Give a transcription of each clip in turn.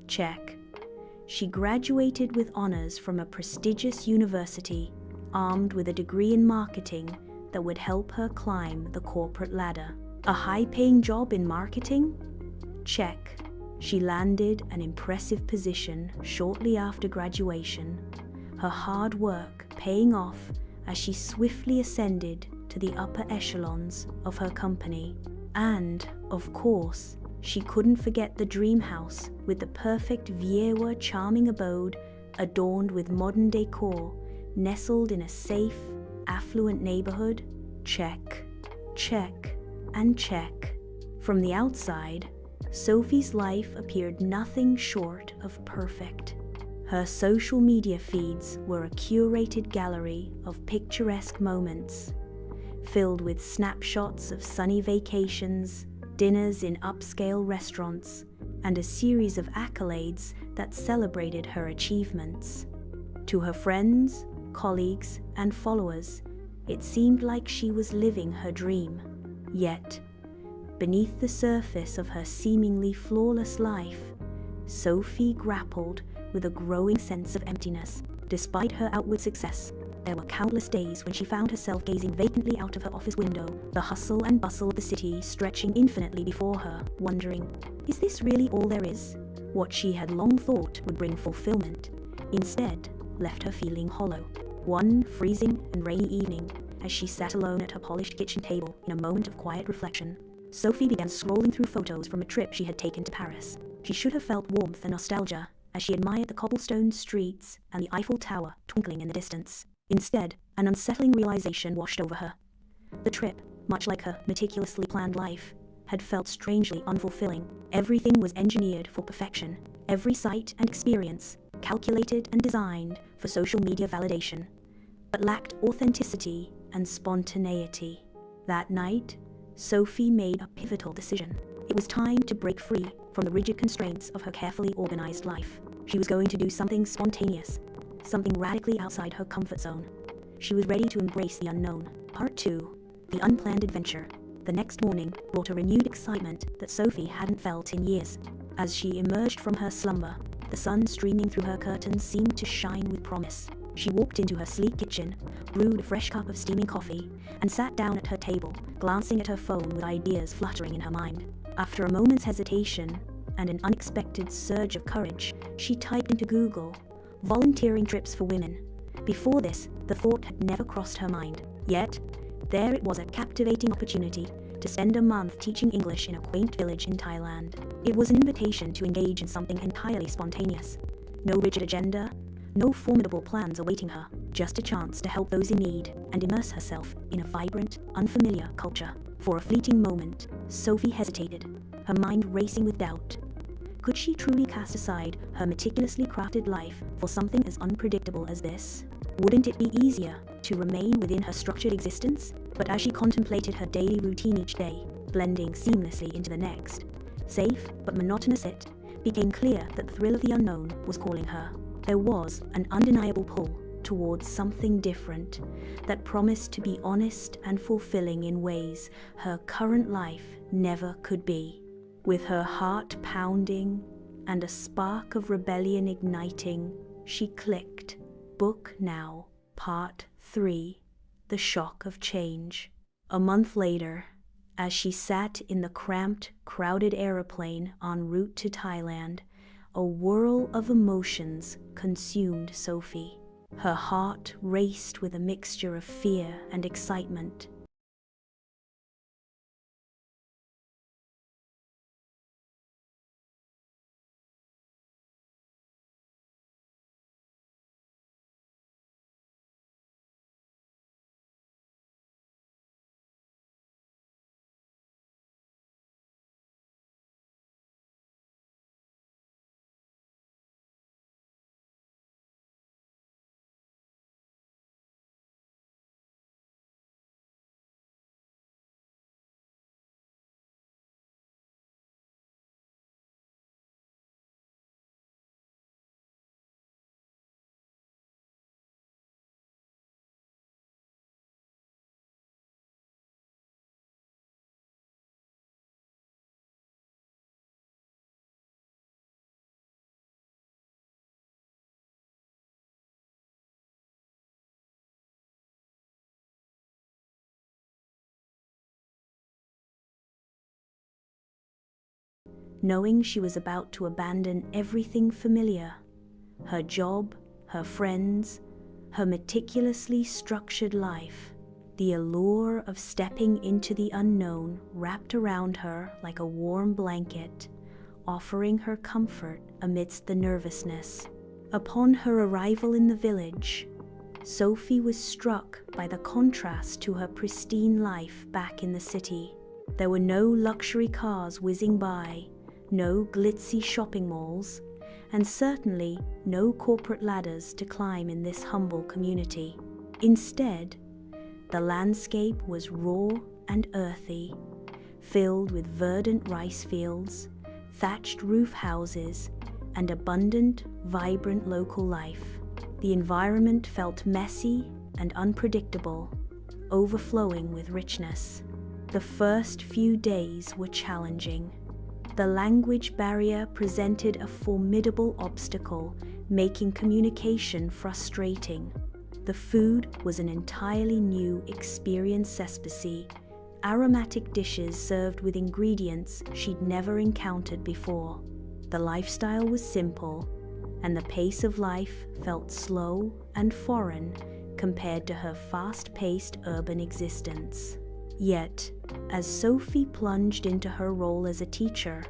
Check. She graduated with honors from a prestigious university, armed with a degree in marketing that would help her climb the corporate ladder. A high-paying job in marketing? Check. She landed an impressive position shortly after graduation, her hard work paying off as she swiftly ascended to the upper echelons of her company. And, of course, she couldn't forget the dream house with the perfect viewer charming abode adorned with modern decor, nestled in a safe, affluent neighborhood. Check, check, and check. From the outside, Sophie's life appeared nothing short of perfect. Her social media feeds were a curated gallery of picturesque moments, filled with snapshots of sunny vacations, dinners in upscale restaurants, and a series of accolades that celebrated her achievements. To her friends, colleagues, and followers, it seemed like she was living her dream. Yet, beneath the surface of her seemingly flawless life, Sophie grappled with a growing sense of emptiness. Despite her outward success, there were countless days when she found herself gazing vacantly out of her office window, the hustle and bustle of the city stretching infinitely before her, wondering, is this really all there is? What she had long thought would bring fulfillment, instead left her feeling hollow. One freezing and rainy evening, as she sat alone at her polished kitchen table in a moment of quiet reflection, Sophie began scrolling through photos from a trip she had taken to Paris. She should have felt warmth and nostalgia as she admired the cobblestone streets and the Eiffel Tower twinkling in the distance. Instead, an unsettling realization washed over her. The trip, much like her meticulously planned life, had felt strangely unfulfilling. Everything was engineered for perfection, every sight and experience calculated and designed for social media validation, but lacked authenticity and spontaneity. That night, Sophie made a pivotal decision. It was time to break free from the rigid constraints of her carefully organized life. She was going to do something spontaneous, something radically outside her comfort zone. She was ready to embrace the unknown. Part 2. The Unplanned Adventure. The next morning brought a renewed excitement that Sophie hadn't felt in years. As she emerged from her slumber, the sun streaming through her curtains seemed to shine with promise. She walked into her sleek kitchen, brewed a fresh cup of steaming coffee, and sat down at her table, glancing at her phone with ideas fluttering in her mind. After a moment's hesitation and an unexpected surge of courage, she typed into Google, volunteering trips for women. Before this, the thought had never crossed her mind. Yet, there it was, a captivating opportunity to spend a month teaching English in a quaint village in Thailand. It was an invitation to engage in something entirely spontaneous. No rigid agenda, no formidable plans awaiting her, just a chance to help those in need and immerse herself in a vibrant, unfamiliar culture. For a fleeting moment, Sophie hesitated, her mind racing with doubt. Could she truly cast aside her meticulously crafted life for something as unpredictable as this? Wouldn't it be easier to remain within her structured existence? But as she contemplated her daily routine each day, blending seamlessly into the next, safe but monotonous, it became clear that the thrill of the unknown was calling her. There was an undeniable pull towards something different that promised to be honest and fulfilling in ways her current life never could be. With her heart pounding and a spark of rebellion igniting, she clicked Book Now, Part 3, The Shock of Change. A month later, as she sat in the cramped, crowded aeroplane en route to Thailand, a whirl of emotions consumed Sophie. Her heart raced with a mixture of fear and excitement. knowing she was about to abandon everything familiar: her job, her friends, her meticulously structured life. The allure of stepping into the unknown wrapped around her like a warm blanket, offering her comfort amidst the nervousness. Upon her arrival in the village, Sophie was struck by the contrast to her pristine life back in the city. There were no luxury cars whizzing by, no glitzy shopping malls, and certainly no corporate ladders to climb in this humble community. Instead, the landscape was raw and earthy, filled with verdant rice fields, thatched roof houses, and abundant, vibrant local life. The environment felt messy and unpredictable, overflowing with richness. The first few days were challenging. The language barrier presented a formidable obstacle, making communication frustrating. The food was an entirely new experience: sespecy, aromatic dishes served with ingredients she'd never encountered before. The lifestyle was simple, and the pace of life felt slow and foreign compared to her fast-paced urban existence. Yet, as Sophie plunged into her role as a teacher,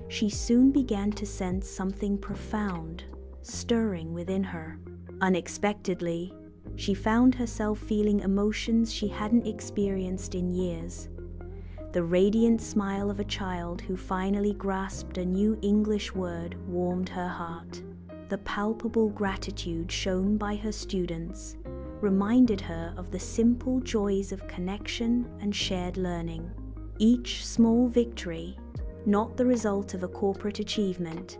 she soon began to sense something profound stirring within her. Unexpectedly, she found herself feeling emotions she hadn't experienced in years. The radiant smile of a child who finally grasped a new English word warmed her heart. The palpable gratitude shown by her students reminded her of the simple joys of connection and shared learning. Each small victory, not the result of a corporate achievement,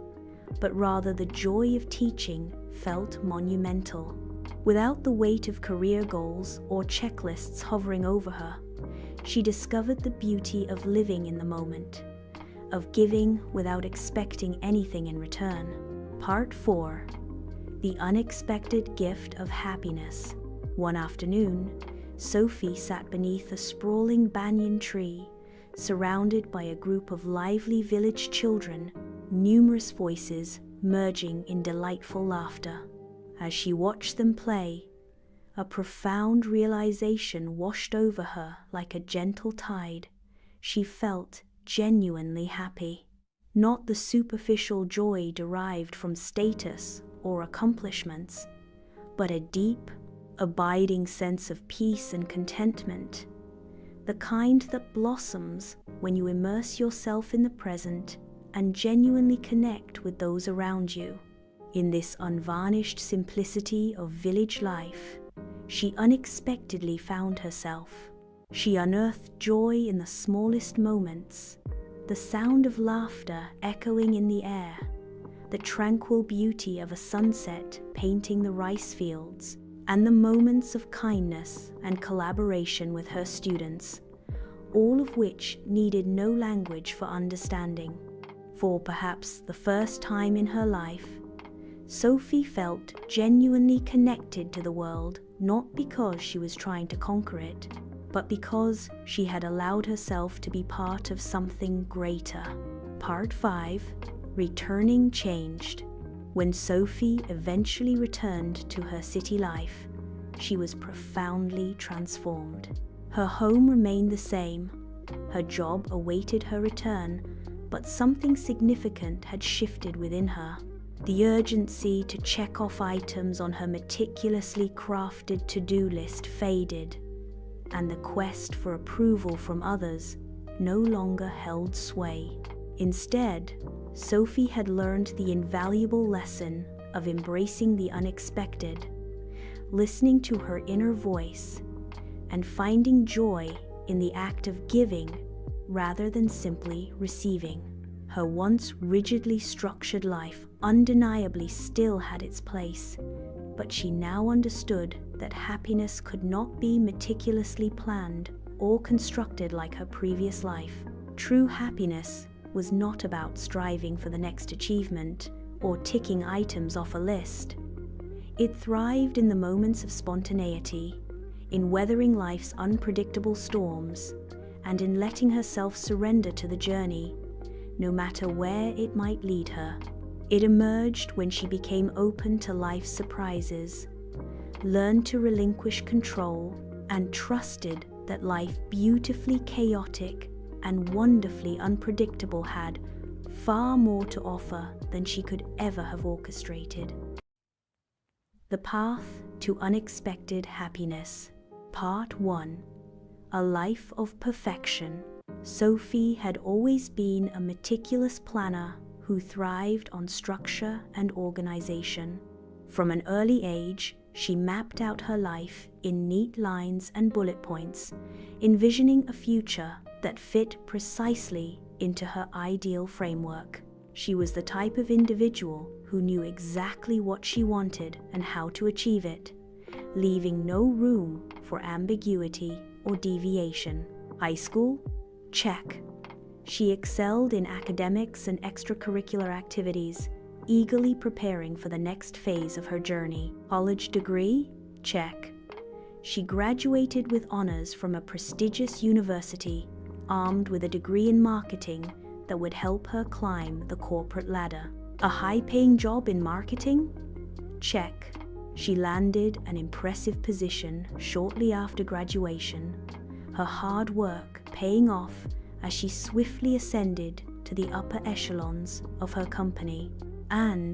but rather the joy of teaching, felt monumental. Without the weight of career goals or checklists hovering over her, she discovered the beauty of living in the moment, of giving without expecting anything in return. Part 4. The Unexpected Gift of Happiness. One afternoon, Sophie sat beneath a sprawling banyan tree, surrounded by a group of lively village children, numerous voices merging in delightful laughter. As she watched them play, a profound realization washed over her like a gentle tide. She felt genuinely happy. Not the superficial joy derived from status or accomplishments, but a deep, abiding sense of peace and contentment, the kind that blossoms when you immerse yourself in the present and genuinely connect with those around you. In this unvarnished simplicity of village life, she unexpectedly found herself. She unearthed joy in the smallest moments, the sound of laughter echoing in the air, the tranquil beauty of a sunset painting the rice fields, and the moments of kindness and collaboration with her students, all of which needed no language for understanding. For perhaps the first time in her life, Sophie felt genuinely connected to the world, not because she was trying to conquer it, but because she had allowed herself to be part of something greater. Part 5. Returning Changed. When Sophie eventually returned to her city life, she was profoundly transformed. Her home remained the same, her job awaited her return, but something significant had shifted within her. The urgency to check off items on her meticulously crafted to-do list faded, and the quest for approval from others no longer held sway. Instead, Sophie had learned the invaluable lesson of embracing the unexpected, listening to her inner voice, and finding joy in the act of giving rather than simply receiving. Her once rigidly structured life undeniably still had its place, but she now understood that happiness could not be meticulously planned or constructed like her previous life. True happiness was not about striving for the next achievement or ticking items off a list. It thrived in the moments of spontaneity, in weathering life's unpredictable storms, and in letting herself surrender to the journey, no matter where it might lead her. It emerged when she became open to life's surprises, learned to relinquish control, and trusted that life, beautifully chaotic and wonderfully unpredictable, had far more to offer than she could ever have orchestrated. The Path to Unexpected Happiness. Part 1. A Life of Perfection. Sophie had always been a meticulous planner who thrived on structure and organization. From an early age, she mapped out her life in neat lines and bullet points, envisioning a future that fit precisely into her ideal framework. She was the type of individual who knew exactly what she wanted and how to achieve it, leaving no room for ambiguity or deviation. High school? Check. She excelled in academics and extracurricular activities, eagerly preparing for the next phase of her journey. College degree? Check. She graduated with honors from a prestigious university, armed with a degree in marketing that would help her climb the corporate ladder. A high-paying job in marketing? Check. She landed an impressive position shortly after graduation, her hard work paying off as she swiftly ascended to the upper echelons of her company. And